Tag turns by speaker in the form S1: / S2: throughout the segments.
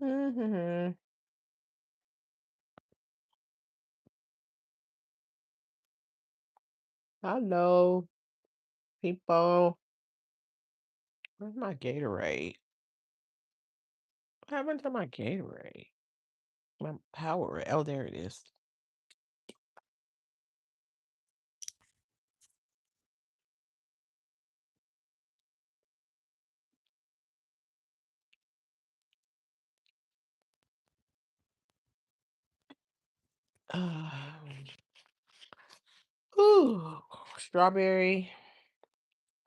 S1: Mhm. Hello, people. Where's my Gatorade? What happened to my Gatorade? My Powerade. Oh, there it is. Um, ooh, strawberry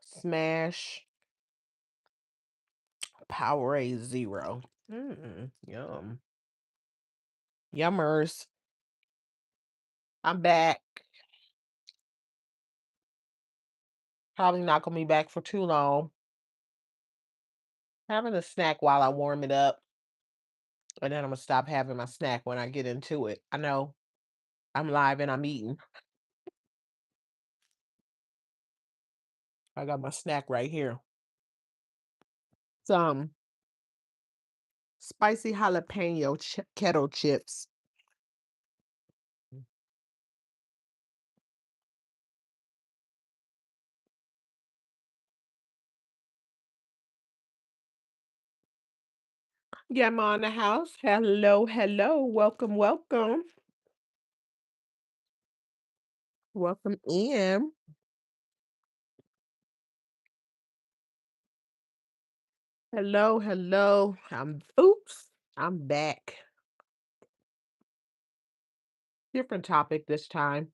S1: smash Powerade Zero. Yum. Yummers. I'm back. Probably not gonna be back for too long. Having a snack while I warm it up, and then I'm gonna stop having my snack when I get into it. I know I'm live and I'm eating. I got my snack right here. Some spicy jalapeno kettle chips. Yeah, I'm on the house. Hello, hello. Welcome, welcome. Welcome in. Hello, hello. I'm back. Different topic this time.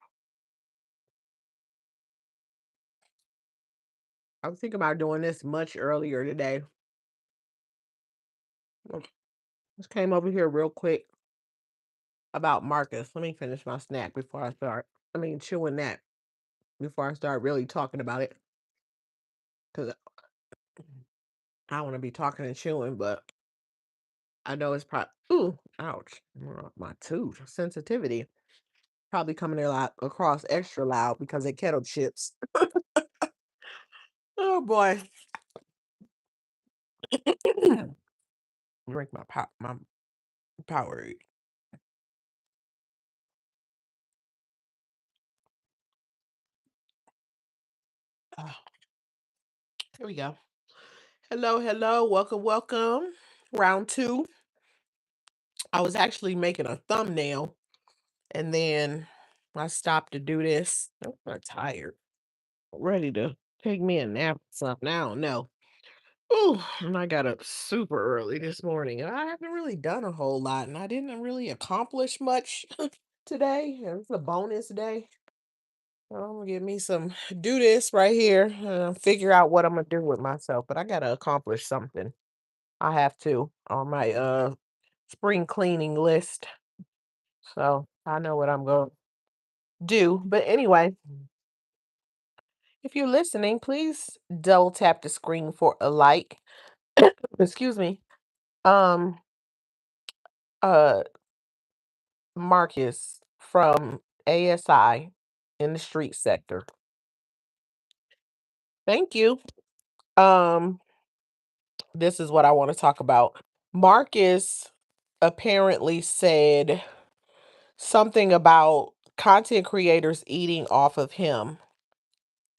S1: I was thinking about doing this much earlier today. Just came over here real quick about Marcus. Let me finish my snack before I start. Chewing that before I start really talking about it. Because I want to be talking and chewing, but I know it's probably, ooh, ouch, my tooth sensitivity. Probably coming in across extra loud because they kettle chips. Oh boy. Drink my Powerade. Ah, here we go. Hello, hello, welcome, welcome. Round two. I was actually making a thumbnail and then I stopped to do this. I'm tired. Ready to take me a nap or something. I don't know. Ooh, and I got up super early this morning, and I haven't really done a whole lot, and I didn't really accomplish much today. It's a bonus day. So I'm gonna get me some do this right here and figure out what I'm gonna do with myself. But I gotta accomplish something. I have to on my spring cleaning list. So I know what I'm gonna do. But anyway, if you're listening, please double tap the screen for a like. Excuse me. Um uh Marcus from ASI in the street sector. Thank you. Um, this is what I want to talk about. Marcus apparently said something about content creators eating off of him.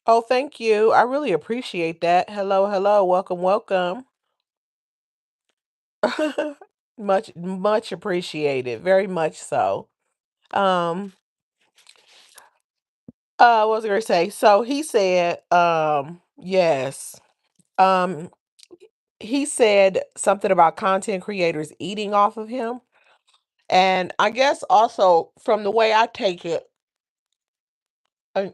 S1: Oh, thank you. I really appreciate that. Hello, hello. Welcome, welcome. Much appreciated. Very much so. Um, what was I gonna say? So he said, yes. Um, he said something about content creators eating off of him. And I guess also from the way I take it,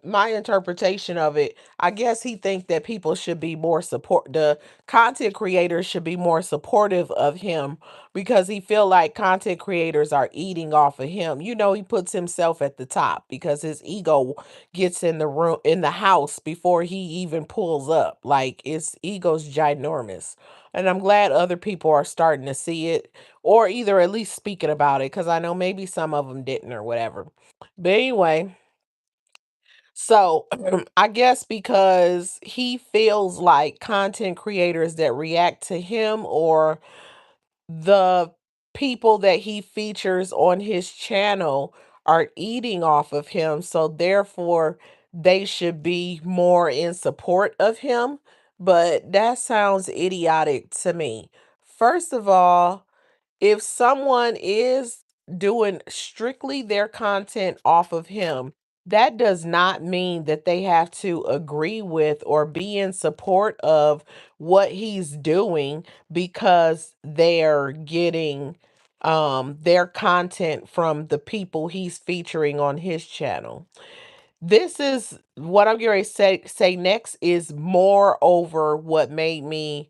S1: my interpretation of it, I guess he think that people should be more support the content creators should be more supportive of him because he feel like content creators are eating off of him. You know, he puts himself at the top because his ego gets in the room in the house before he even pulls up. Like his ego's ginormous. And I'm glad other people are starting to see it or either at least speaking about it because I know maybe some of them didn't or whatever. But anyway, so I guess because he feels like content creators that react to him or the people that he features on his channel are eating off of him, so therefore they should be more in support of him. But that sounds idiotic to me. First of all, if someone is doing strictly their content off of him, that does not mean that they have to agree with or be in support of what he's doing because they're getting their content from the people he's featuring on his channel. This is what I'm going to say next is more over what made me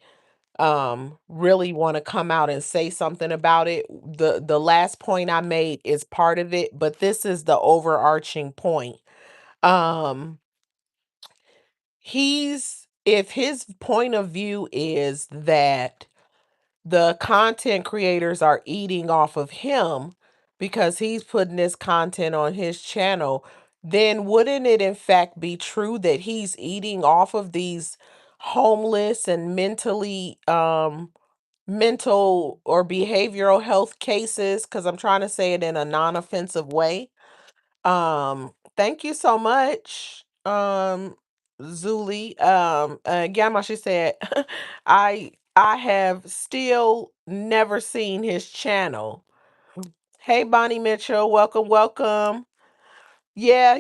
S1: really want to come out and say something about it. The last point I made is part of it, but this is the overarching point. Um he's if his point of view is that the content creators are eating off of him because he's putting this content on his channel, then wouldn't it in fact be true that he's eating off of these homeless and mental or behavioral health cases? Because I'm trying to say it in a non-offensive way. Thank you so much, Zuli. Gamma, she said, I have still never seen his channel. Hey, Bonnie Mitchell, welcome, welcome. Yeah,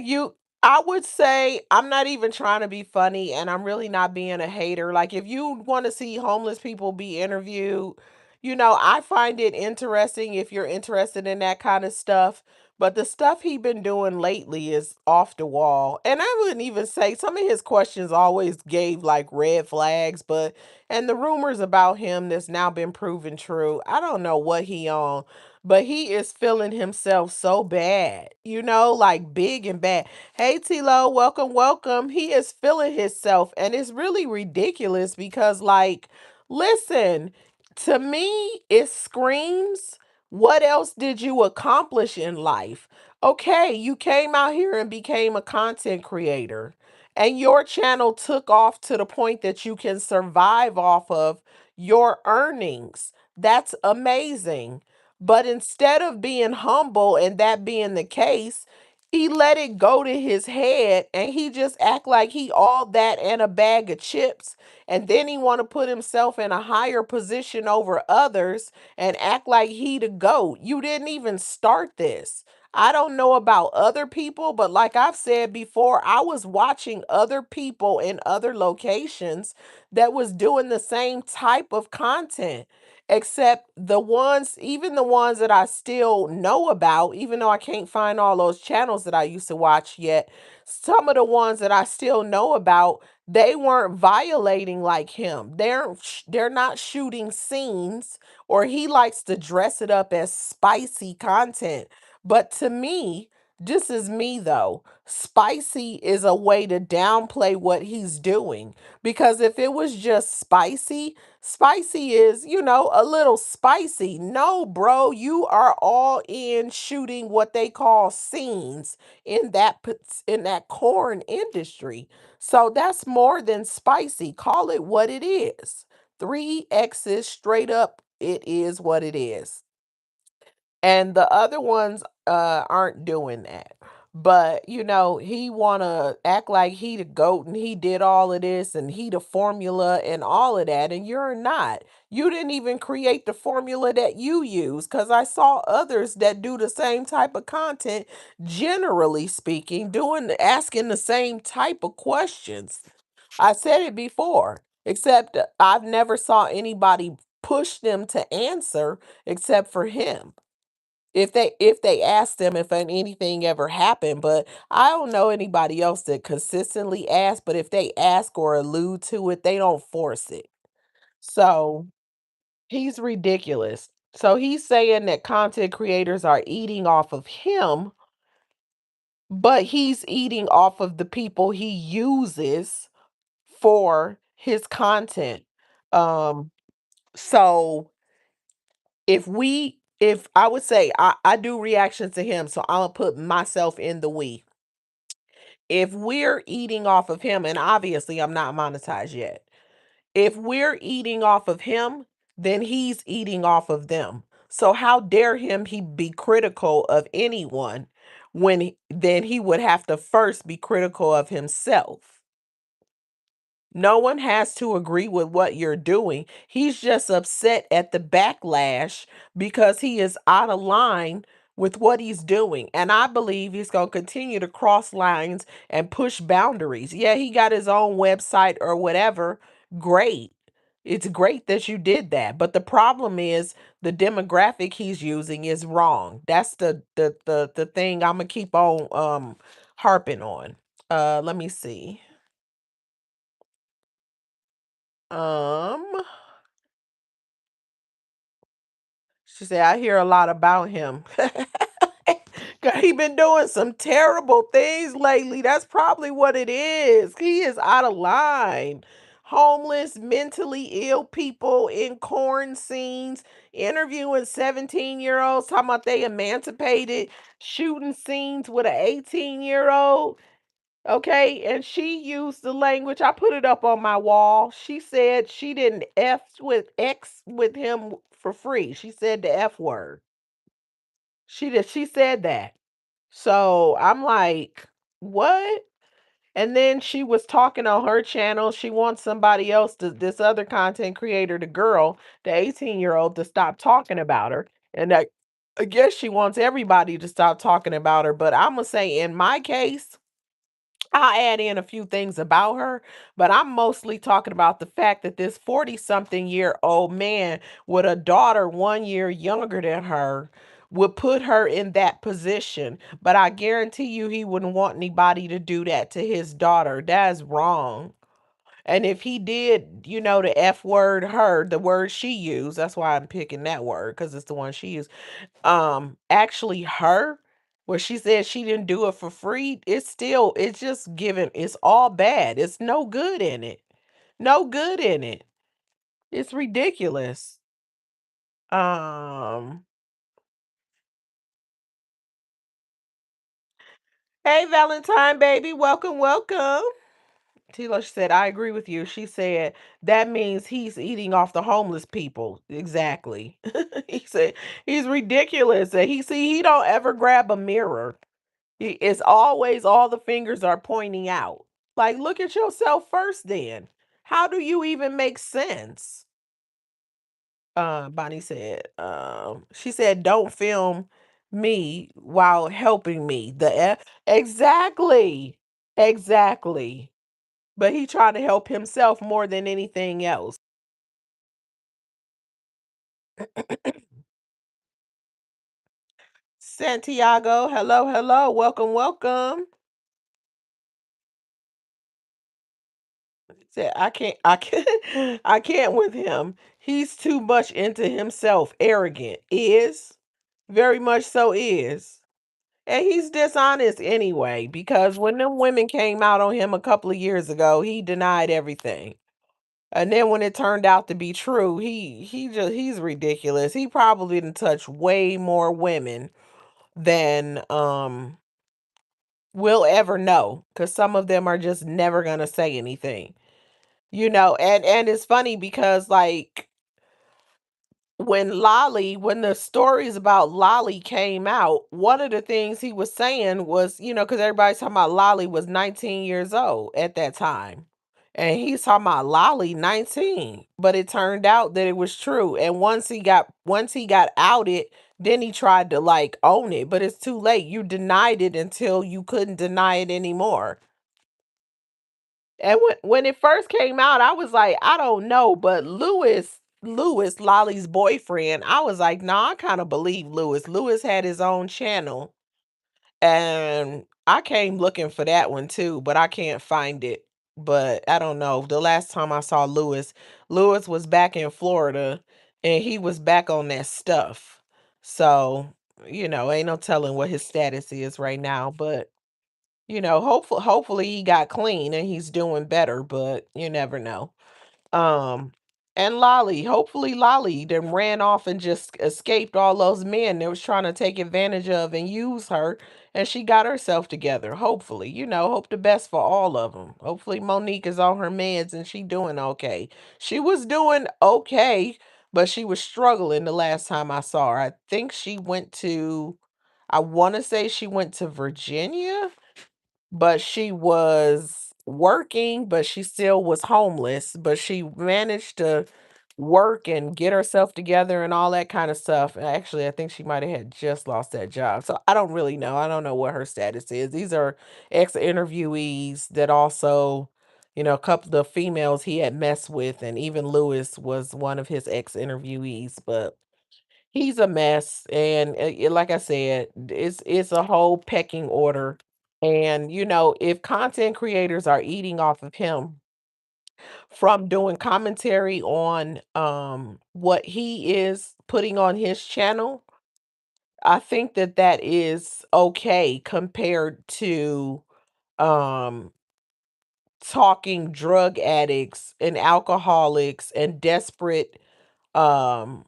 S1: I would say I'm not even trying to be funny and I'm really not being a hater. Like if you want to see homeless people be interviewed, I find it interesting if you're interested in that kind of stuff. But the stuff he been doing lately is off the wall. And I wouldn't even say some of his questions always gave like red flags, but and the rumors about him that's now been proven true. I don't know what he on, but he is feeling himself so bad, like big and bad. Hey, Tilo, welcome, welcome. He is feeling himself, and it's really ridiculous because, like, listen, to me, it screams, what else did you accomplish in life? Okay, you came out here and became a content creator, and your channel took off to the point that you can survive off of your earnings. That's amazing. But instead of being humble and that being the case, he let it go to his head and he just act like he all that and a bag of chips. And then he want to put himself in a higher position over others and act like he the GOAT. You didn't even start this. I don't know about other people, but like I've said before, I was watching other people in other locations that was doing the same type of content, except even the ones that I still know about, even though I can't find all those channels that I used to watch yet, some of the ones that I still know about, they weren't violating like him. They're not shooting scenes, or he likes to dress it up as spicy content. But to me, this is me though. Spicy is a way to downplay what he's doing, because if it was just spicy, spicy is, a little spicy. No, bro, you are all in shooting what they call scenes in that corn industry. So that's more than spicy. Call it what it is. Three X's straight up. It is what it is. And the other ones aren't doing that. But he wanna act like he the goat and he did all of this and he the formula and all of that, and you're not. You didn't even create the formula that you use, because I saw others that do the same type of content, generally speaking, asking the same type of questions. I said it before, except I've never saw anybody push them to answer except for him, if they ask them if anything ever happened. But I don't know anybody else that consistently asks, but if they ask or allude to it, they don't force it. So he's ridiculous. So he's saying that content creators are eating off of him, but he's eating off of the people he uses for his content. um so if I would say, I do reactions to him, so I'll put myself in the we. If we're eating off of him, and obviously I'm not monetized yet, if we're eating off of him, then he's eating off of them. So how dare him he be critical of anyone when then he would have to first be critical of himself. No one has to agree with what you're doing. He's just upset at the backlash because he is out of line with what he's doing. And I believe he's going to continue to cross lines and push boundaries. Yeah, he got his own website or whatever. Great. It's great that you did that. But the problem is the demographic he's using is wrong. That's the thing I'm gonna keep on harping on. Let me see. Um, she said, I hear a lot about him. 'Cause he been doing some terrible things lately. That's probably what it is. He is out of line. Homeless, mentally ill people in corn scenes, interviewing 17-year-olds, talking about they emancipated, shooting scenes with an 18-year-old. Okay, and she used the language. I put it up on my wall. She said she didn't X with him for free. She said the F word. She said that. So I'm like, what? And then she was talking on her channel. She wants somebody else to this other content creator, the girl, the 18-year-old, to stop talking about her. And I guess she wants everybody to stop talking about her. But I'm gonna say in my case, I'll add in a few things about her, but I'm mostly talking about the fact that this 40-something-year-old man with a daughter 1 year younger than her would put her in that position. But I guarantee you he wouldn't want anybody to do that to his daughter. That's wrong. And if he did, the F word her, the word she used, that's why I'm picking that word because it's the one she used. Actually her, where she said she didn't do it for free, it's just given, it's all bad. It's no good in it. No good in it. It's ridiculous. Um, hey Valentine baby, welcome, welcome. Tila said, I agree with you. She said that means he's eating off the homeless people. Exactly. He said he's ridiculous. And he don't ever grab a mirror. It's always all the fingers are pointing out. Like, look at yourself first then. How do you even make sense? Bonnie said, she said, don't film me while helping me. Exactly. Exactly. But he tried to help himself more than anything else. Santiago, hello, hello, welcome, welcome. Said, I can't, I can't with him. He's too much into himself, arrogant, is, very much so is. And he's dishonest anyway, because when them women came out on him a couple of years ago, he denied everything. And then when it turned out to be true, he's ridiculous. He probably didn't touch way more women than we'll ever know, because some of them are just never gonna say anything. And it's funny because like when the stories about Lolly came out, one of the things he was saying was, because everybody's talking about Lolly was 19 years old at that time. And he's talking about Lolly 19. But it turned out that it was true. And once he got outed, then he tried to like own it. But it's too late. You denied it until you couldn't deny it anymore. And when it first came out, I was like, I don't know, but Lewis, Lolly's boyfriend, I was like, nah, I kind of believe Lewis. Lewis had his own channel, and I came looking for that one too, but I can't find it. But I don't know. The last time I saw Lewis was back in Florida, and he was back on that stuff. So, ain't no telling what his status is right now, but hopefully he got clean and he's doing better, but you never know. Um, and hopefully Lolly then ran off and just escaped all those men that was trying to take advantage of and use her, and she got herself together. Hopefully, hope the best for all of them. Hopefully Monique is on her meds and she doing okay. She was doing okay but she was struggling the last time I saw her. I think she went to, I want to say she went to Virginia, but she was working, but she still was homeless, but she managed to work and get herself together and all that kind of stuff. Actually, I think she might have had just lost that job. So I don't really know. I don't know what her status is. These are ex-interviewees that also, a couple of the females he had messed with, and even Lewis was one of his ex-interviewees, but he's a mess. And like I said, it's a whole pecking order. And if content creators are eating off of him from doing commentary on what he is putting on his channel, I think that that is okay compared to um talking drug addicts and alcoholics and desperate um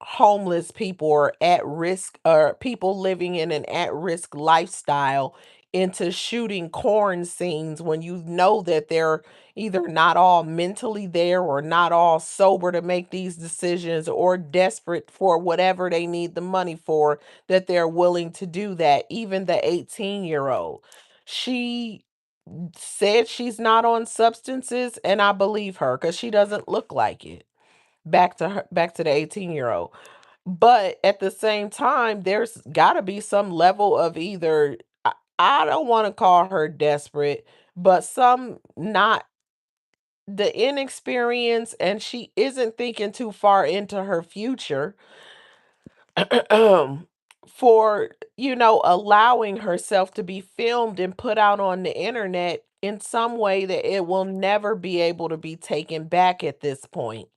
S1: homeless people or at risk, or people living in an at risk lifestyle, into shooting corn scenes when you know that they're either not all mentally there or not all sober to make these decisions, or desperate for whatever they need the money for, that they're willing to do that. Even the 18-year-old, she said she's not on substances, and I believe her because she doesn't look like it. Back to the 18-year-old. But at the same time, there's got to be some level of either, I don't want to call her desperate, but some not, the inexperience, and she isn't thinking too far into her future for, allowing herself to be filmed and put out on the internet in some way that it will never be able to be taken back at this point.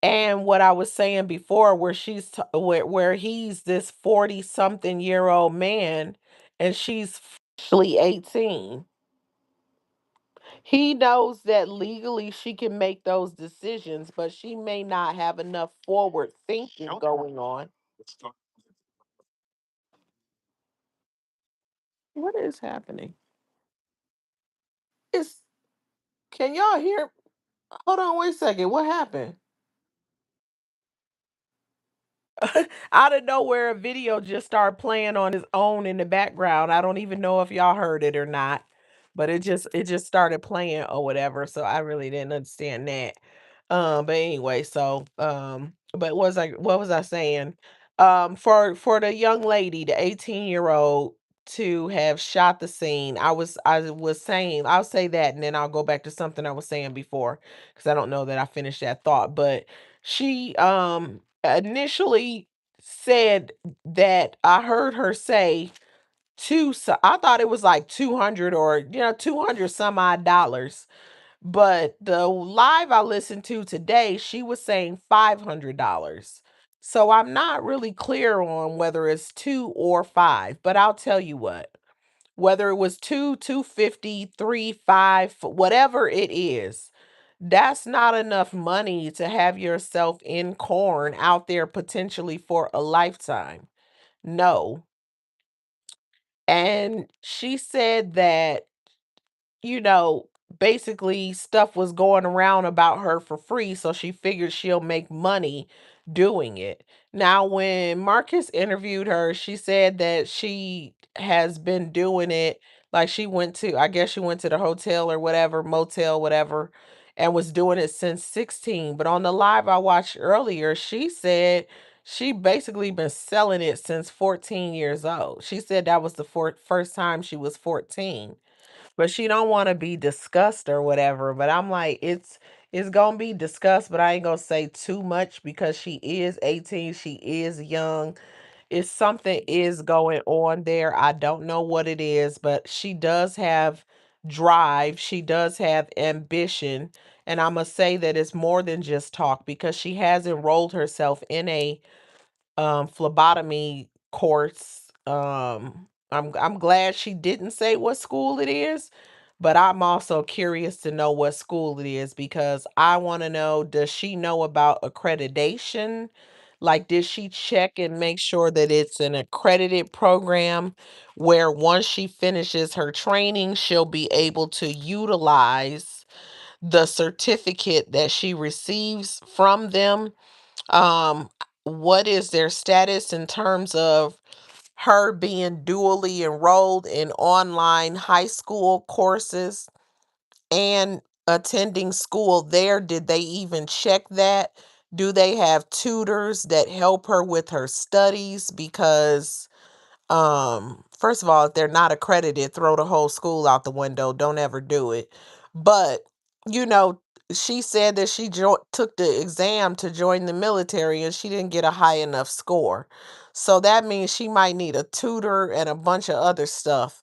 S1: And what I was saying before, where where he's this 40 something year old man and she's actually 18. He knows that legally she can make those decisions, but she may not have enough forward thinking going on. What is happening? It's Can y'all hear? Hold on, wait a second. What happened? Out of nowhere, a video just started playing on its own in the background. I don't even know if y'all heard it or not, but it just started playing or whatever. So I really didn't understand that. But anyway, but what was I saying? For the young lady, the 18-year-old, to have shot the scene, I was saying, I'll say that and then I'll go back to something I was saying before, because I don't know that I finished that thought. But she initially said that I heard her say two, so I thought it was like 200, or 200 some odd dollars. But the live I listened to today, she was saying $500. So I'm not really clear on whether it's two or five, but I'll tell you what, whether it was two, 250, three, five, whatever it is, that's not enough money to have yourself in corn out there potentially for a lifetime. No. And she said that, you know, basically stuff was going around about her for free, so she figured she'll make money doing it. Now, when Marcus interviewed her, she said that she has been doing it, like she went to, I guess she went to the hotel or whatever, motel, whatever, and was doing it since 16. But on the live I watched earlier, she said she basically been selling it since 14 years old. She said that was the first time she was 14, but she don't want to be discussed or whatever. But I'm like, it's gonna be discussed, but I ain't gonna say too much because she is 18, she is young. It's something is going on there. I don't know what it is, but she does have drive, she does have ambition. And I must say that it's more than just talk, because she has enrolled herself in a phlebotomy course. I'm glad she didn't say what school it is, but I'm also curious to know what school it is, because I want to know, does she know about accreditation? Like, did she check and make sure that it's an accredited program where once she finishes her training, she'll be able to utilize the certificate that she receives from them. Um, what is their status in terms of her being dually enrolled in online high school courses and attending school there? Did they even check that? Do they have tutors that help her with her studies? Because first of all, if they're not accredited, throw the whole school out the window. Don't ever do it. But you know, she said that she took the exam to join the military and she didn't get a high enough score. So that means she might need a tutor and a bunch of other stuff,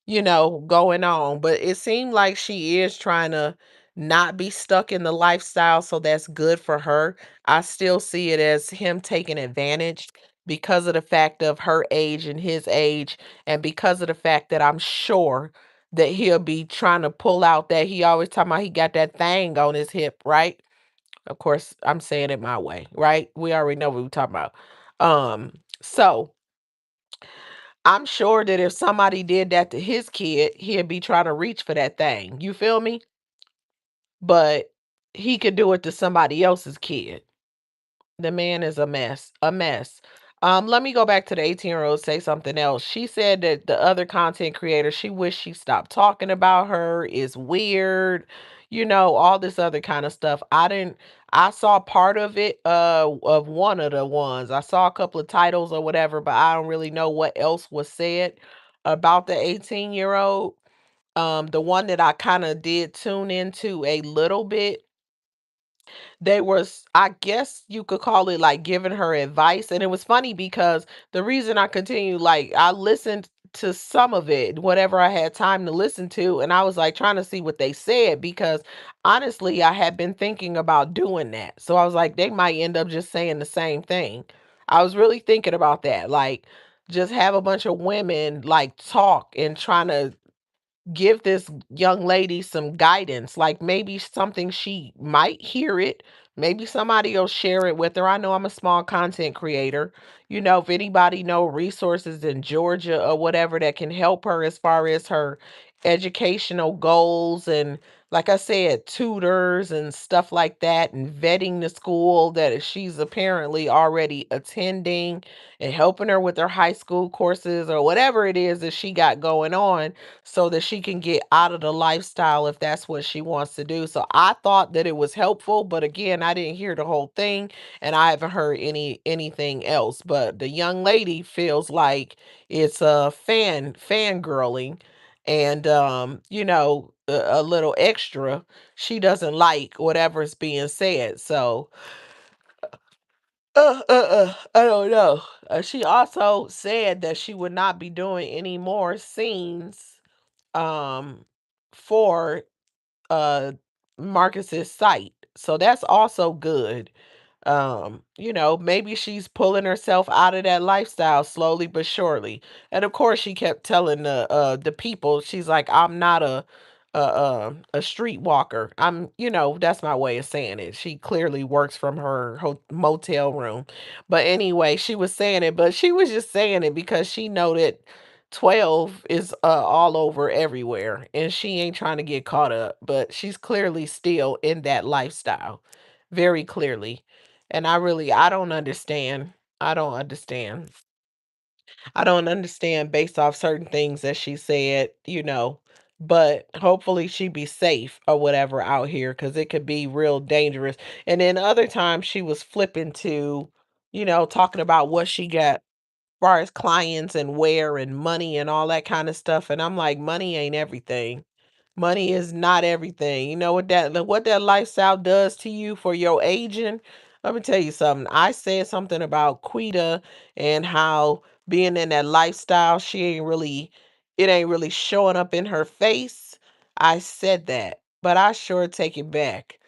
S1: going on. But it seemed like she is trying to not be stuck in the lifestyle, so that's good for her. I still see it as him taking advantage because of the fact of her age and his age, and because of the fact that I'm sure that he'll be trying to pull out that he always talking about he got that thing on his hip, right? Of course, I'm saying it my way, right? We already know what we're talking about. So I'm sure that if somebody did that to his kid, he'd be trying to reach for that thing. You feel me? But he could do it to somebody else's kid. The man is a mess, a mess. Let me go back to the 18-year-old, say something else. She said that the other content creator, she wished she stopped talking about her, is weird, all this other kind of stuff. I saw part of it, of one of the ones. I saw a couple of titles or whatever, but I don't really know what else was said about the 18-year-old. The one that I kind of did tune into a little bit, they was, I guess you could call it like giving her advice. And it was funny because the reason I continue, like I listened to some of it, whatever I had time to listen to, and I was like trying to see what they said because honestly, I had been thinking about doing that. So I was like, they might end up just saying the same thing. I was really thinking about that. Like, just have a bunch of women like talk and trying to give this young lady some guidance, like maybe something she might hear it, maybe somebody will share it with her. I know I'm a small content creator. If anybody know resources in Georgia or whatever that can help her as far as her educational goals, and like I said, tutors and stuff like that, and vetting the school that she's apparently already attending and helping her with her high school courses or whatever it is that she got going on, so that she can get out of the lifestyle if that's what she wants to do. So I thought that it was helpful, but again, I didn't hear the whole thing and I haven't heard anything else. But the young lady feels like it's a fangirling and a little extra. She doesn't like whatever's being said. So I don't know. She also said that she would not be doing any more scenes um for uh Marcus's site. So that's also good. Maybe she's pulling herself out of that lifestyle slowly but surely. And of course she kept telling the people, she's like, I'm not a streetwalker. That's my way of saying it. She clearly works from her motel room. But anyway, she was saying it, but she was just saying it because she know that 12 is all over everywhere and she ain't trying to get caught up, but she's clearly still in that lifestyle, very clearly. And I don't understand. I don't understand. I don't understand based off certain things that she said, but hopefully she be safe or whatever out here because it could be real dangerous. And then other times she was flipping to, talking about what she got far as clients and where and money and all that kind of stuff. And I'm like, money ain't everything. Money is not everything. You know what that lifestyle does to you for your aging? Let me tell you something. I said something about Quita and how being in that lifestyle, it ain't really showing up in her face. I said that, but I sure take it back.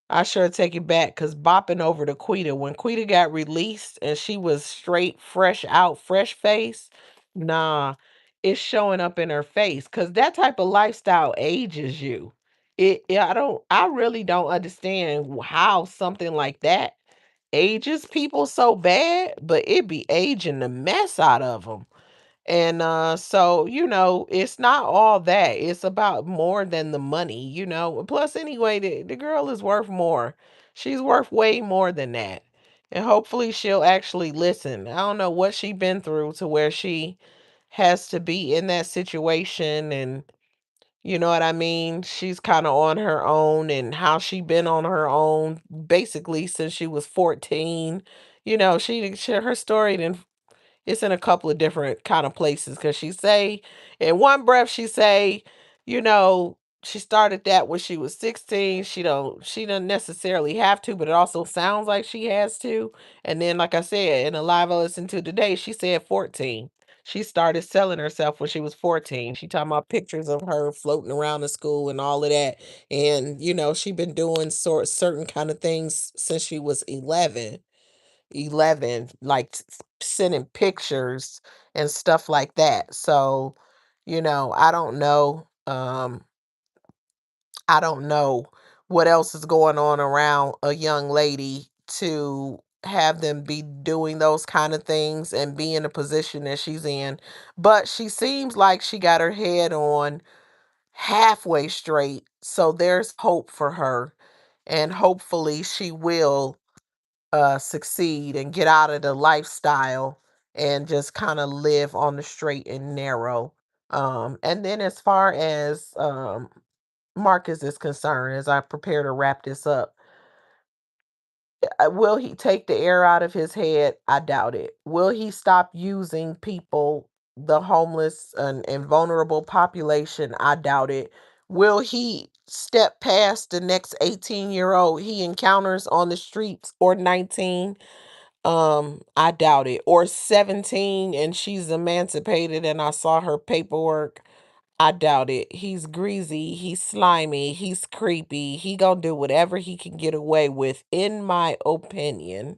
S1: I sure take it back because bopping over to Quita, when Quita got released and she was straight, fresh out, fresh face, nah, it's showing up in her face because that type of lifestyle ages you. Yeah, I really don't understand how something like that ages people so bad, but it be aging the mess out of them. And so, it's not all that. It's about more than the money. Plus, anyway, the girl is worth more. She's worth way more than that. And hopefully she'll actually listen. I don't know what she been through to where she has to be in that situation, and you know what I mean? She's kind of on her own, and how she been on her own basically since she was 14. She her story didn't it's in a couple of different kind of places, because she say in one breath she say, you know, she started that when she was 16. She don't necessarily have to, but it also sounds like she has to. And then, like I said, in a live I listened to today, she said 14. She started selling herself when she was 14. She talking about pictures of her floating around the school and all of that. And she been doing certain kind of things since she was 11, like sending pictures and stuff like that. So, I don't know what else is going on around a young lady to have them be doing those kind of things and be in a position that she's in. But she seems like she got her head on halfway straight. So there's hope for her. And hopefully she will succeed and get out of the lifestyle and just kind of live on the straight and narrow. And then as far as Marcus is concerned, as I prepare to wrap this up, will he take the air out of his head? I doubt it. Will he stop using people, the homeless and vulnerable population? I doubt it. Will he step past the next 18-year-old he encounters on the streets, or 19? I doubt it. Or 17 and she's emancipated and I saw her paperwork. I doubt it. He's greasy, he's slimy, he's creepy. He gonna do whatever he can get away with, in my opinion.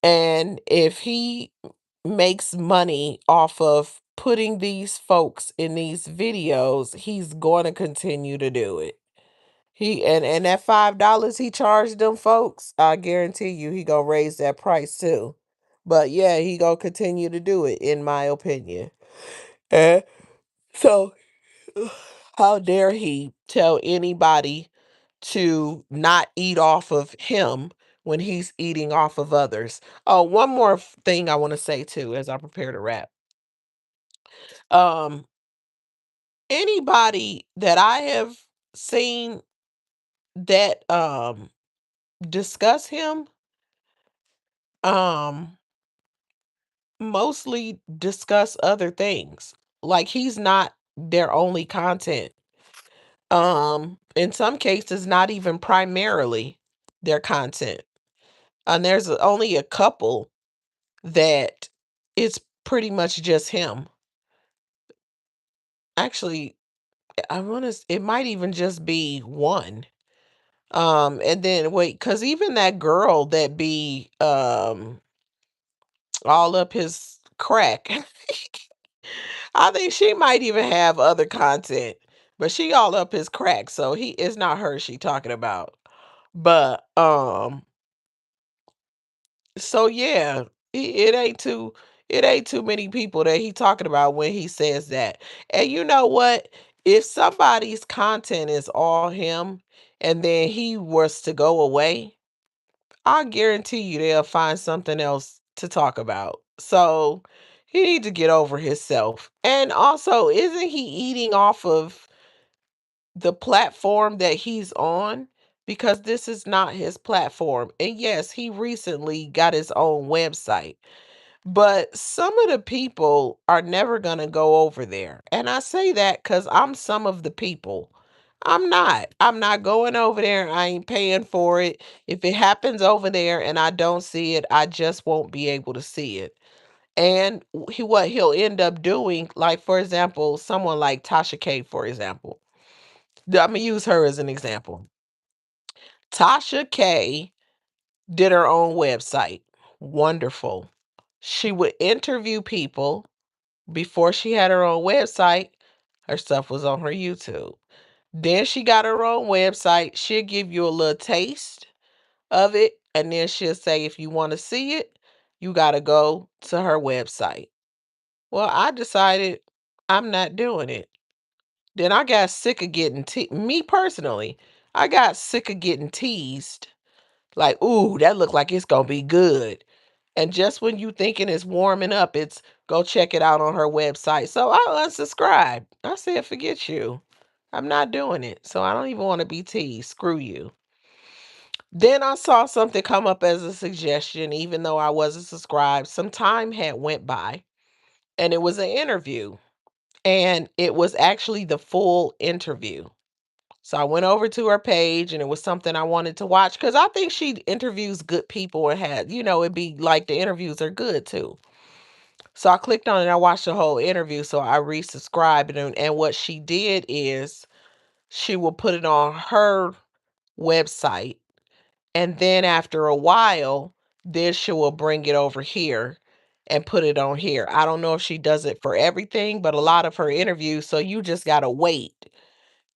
S1: And if he makes money off of putting these folks in these videos, he's going to continue to do it. And that $5 he charged them folks, I guarantee you he gonna raise that price too. But yeah, he gonna continue to do it, in my opinion. And so, how dare he tell anybody to not eat off of him when he's eating off of others? Oh, one more thing I want to say too as I prepare to wrap. Um, Anybody that I have seen that discuss him, um mostly discuss other things. Like, he's not their only content. In some cases, not even primarily their content. And there's only a couple that it's pretty much just him. Actually, I want to it might even just be one. And then wait, cuz even that girl that be all up his crack, I think she might even have other content, but she all up his crack, so he it's not her she talking about. But so yeah, it ain't too many people that he talking about when he says that. And you know what? If somebody's content is all him and then he was to go away, I guarantee you they'll find something else to talk about. So he need to get over himself. And also, isn't he eating off of the platform that he's on? Because this is not his platform. And yes, he recently got his own website. But some of the people are never going to go over there. And I say that because I'm some of the people. I'm not. I'm not going over there. I ain't paying for it. If it happens over there and I don't see it, I just won't be able to see it. And what he'll end up doing, like, for example, someone like Tasha K, for example. I'm going to use her as an example. Tasha K did her own website. Wonderful. She would interview people. Before she had her own website, her stuff was on her YouTube. Then she got her own website. She'll give you a little taste of it. And then she'll say, if you want to see it, you got to go to her website. Well, I decided I'm not doing it. Then I got sick of getting me personally, I got sick of getting teased. Like, ooh, that look like it's gonna be good. And just when you thinking it's warming up, it's go check it out on her website. So I unsubscribed. I said, forget you. I'm not doing it. So I don't even want to be teased. Screw you. Then I saw something come up as a suggestion, even though I wasn't subscribed. Some time had went by and it was an interview. And it was actually the full interview. So I went over to her page and it was something I wanted to watch because I think she interviews good people and had, it'd be like the interviews are good too. So I clicked on it. I watched the whole interview. So I resubscribed. And what she did is she will put it on her website. And then after a while, then she will bring it over here and put it on here. I don't know if she does it for everything, but a lot of her interviews. So you just got to wait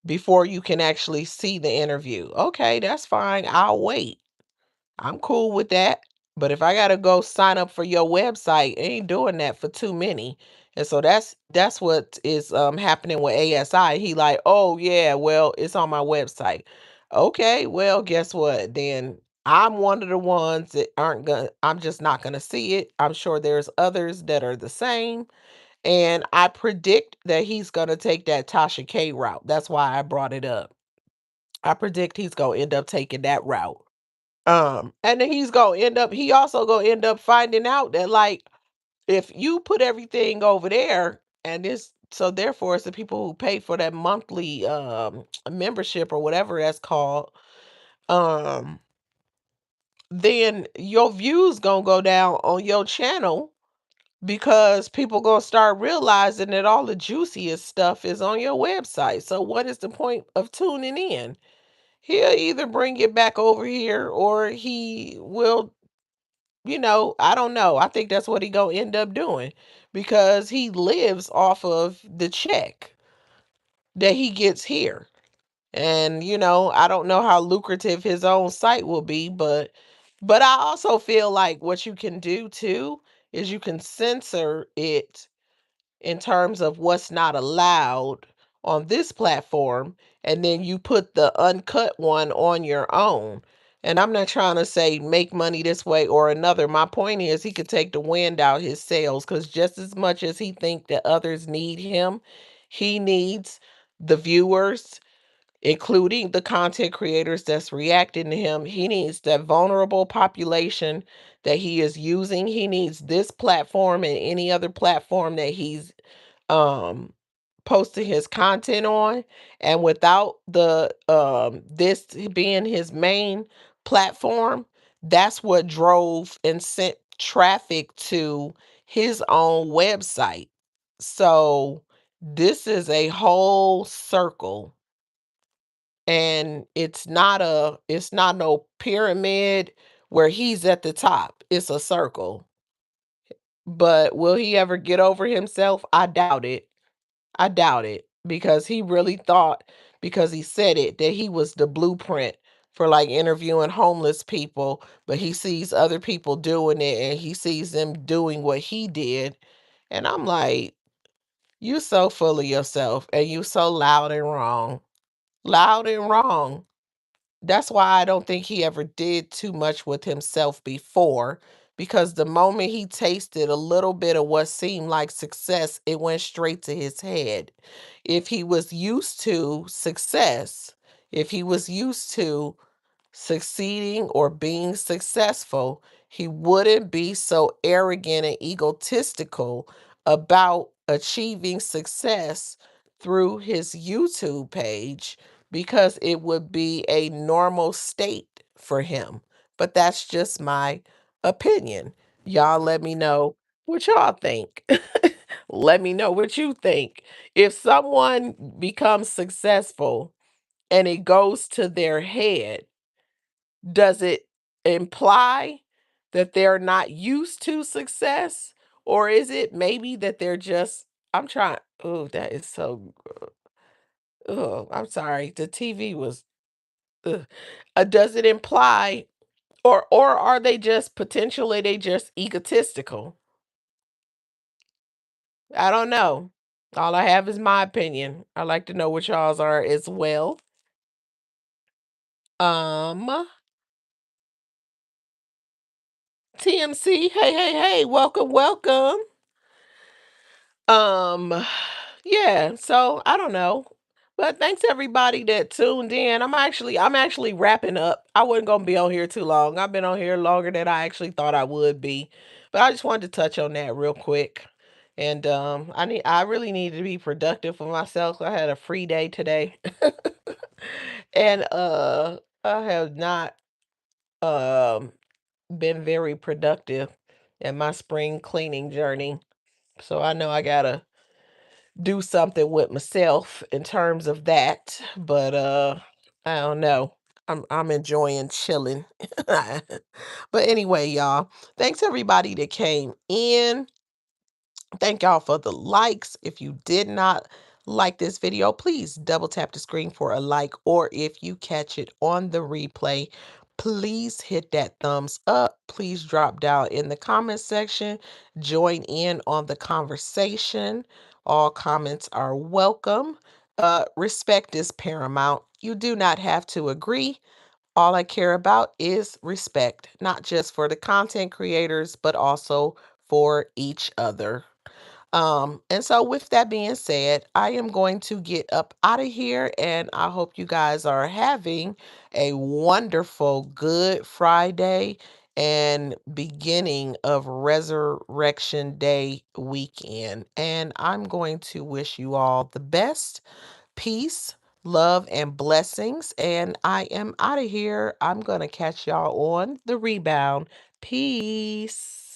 S1: before you can actually see the interview. Okay, that's fine. I'll wait. I'm cool with that. But if I gotta go sign up for your website, I ain't doing that for too many. And so that's what is happening with ASI. He like, oh yeah, well, it's on my website. Okay, well, guess what? Then I'm one of the ones that aren't gonna, I'm just not gonna see it. I'm sure there's others that are the same. And I predict that he's gonna take that Tasha K route. That's why I brought it up. I predict he's gonna end up taking that route. And then he also gonna end up finding out that like if you put everything over there and this so therefore it's the people who pay for that monthly membership or whatever that's called, um, then your views gonna go down on your channel because people gonna start realizing that all the juiciest stuff is on your website. So what is the point of tuning in? He'll either bring it back over here or he will, I don't know. I think that's what he gonna end up doing because he lives off of the check that he gets here. And I don't know how lucrative his own site will be, but I also feel like what you can do too is you can censor it in terms of what's not allowed on this platform, and then you put the uncut one on your own. And I'm not trying to say make money this way or another. My point is he could take the wind out his sails because just as much as he think that others need him, he needs the viewers, including the content creators that's reacting to him. He needs that vulnerable population that he is using. He needs this platform and any other platform that he's um posting his content on. And without the this being his main platform, that's what drove and sent traffic to his own website. So this is a whole circle, and it's not no pyramid where he's at the top. It's a circle. But will he ever get over himself? I doubt it. I doubt it because he really thought, because he said it, that he was the blueprint for like interviewing homeless people, but he sees other people doing it and he sees them doing what he did. And I'm like, you so full of yourself and you so loud and wrong. Loud and wrong. That's why I don't think he ever did too much with himself before, because the moment he tasted a little bit of what seemed like success, it went straight to his head. If he was used to success, if he was used to succeeding or being successful, he wouldn't be so arrogant and egotistical about achieving success through his YouTube page because it would be a normal state for him. But that's just my opinion. Y'all let me know what y'all think. Let me know what you think. If someone becomes successful and it goes to their head, does it imply that they're not used to success? Or is it maybe that they're just, I'm trying, oh, that is so, oh, I'm sorry. The TV was, ugh. Does it imply, or are they just potentially, they just egotistical? I don't know. All I have is my opinion. I like to know what y'all's are as well. Um, TMC, hey, hey, hey, welcome, welcome. Um, yeah, so I don't know. But thanks everybody that tuned in. I'm actually wrapping up. I wasn't gonna be on here too long. I've been on here longer than I actually thought I would be. But I just wanted to touch on that real quick. And I really need to be productive for myself. I had a free day today. And I have not um been very productive in my spring cleaning journey. So I know I gotta do something with myself in terms of that. But I don't know. I'm enjoying chilling. But anyway, y'all, thanks everybody that came in. Thank y'all for the likes. If you did not like this video, please double tap the screen for a like, or if you catch it on the replay, please hit that thumbs up. Please drop down in the comment section, join in on the conversation. All comments are welcome. Respect is paramount. You do not have to agree. All I care about is respect, not just for the content creators, but also for each other. And so with that being said, I am going to get up out of here, and I hope you guys are having a wonderful Good Friday and beginning of Resurrection Day weekend. And I'm going to wish you all the best, peace, love, and blessings. And I am out of here. I'm going to catch y'all on the rebound. Peace.